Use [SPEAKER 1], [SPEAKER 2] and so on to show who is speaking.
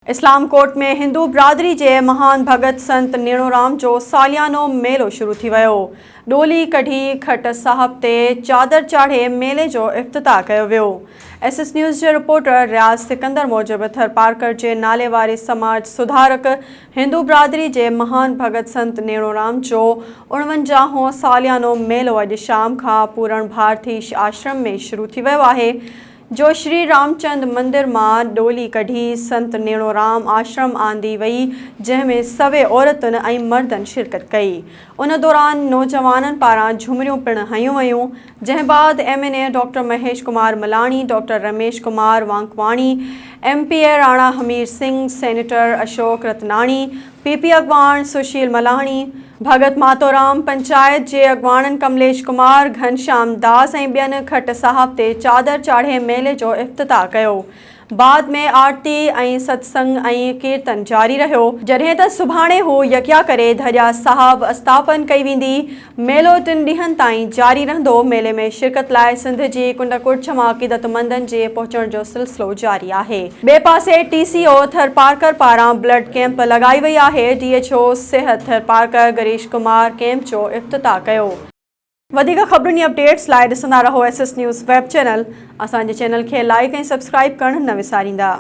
[SPEAKER 1] इस्लाम कोट में हिंदू बिरादरी के महान भगत संत नेणोराम जो सालियानो मेलो शुरू थी वियो। डोली कढ़ी खट साहब ते चादर चाढ़े मेले जो इफ्तिताह कियो वियो। SS न्यूज़ के रिपोर्टर रियाज़ सिकंदर मूजिब थरपारकर के नाले वारे समाज सुधारक हिंदू बिरादरी के महान भगत संत नेणोराम जो 49हों सालियानो मेलो अॼु शाम का पूरण भारती आश्रम में शुरू थी वियो आहे, जो श्री रामचंद मंदिर मां डोली कढ़ी संत नेणोराम आश्रम आंदी वई, जंहिंमें सवे औरतुनि ऐं मर्दनि शिरकत कई। उन दौरान नौजवाननि पारां झुमरियूं पिणु हयूं वयूं, जंहिं बाद MNA doctor Mahesh Kumar Malani, doctor Ramesh Kumar Vankwani, MPA Rana Hamir Singh, senator Ashok Ratnani, PP अगवान सुशील मलाणी, भगत मातोराम, पंचायत के अगवाननि कमलेश कुमार, घनश्याम दास ऐं ॿियनि खट साहब ते चादर चाढ़े मेले जो इफ्तिताह कियो। बाद में आरती ऐं सत्संग ऐं कीर्तन जारी रहियो, जॾहिं त सुभाणे हू यकिया करे धजा साहब अस्थापन कई वेंदी। मेलो 3 ॾींहनि ताईं जारी रहंदो। मेले में शिरकत लाइ सिंध जी कुंड मां अक़ीदतमंदनि जे पहुचण जो सिलसिलो जारी आहे। ॿिए पासे TCO थरपारकर पारां ब्लड कैंप लॻाई वई आहे। DHO सिहत थरपारकर गिरीश कुमार कैंप जो इफ्तिताह कयो। वधिक ख़बरुनि अपडेट्स लाइ ॾिसंदा रहो SS न्यूज़ वेब चैनल। असांजे चैनल खे लाइक ऐं सब्सक्राइब करणु न विसारींदा।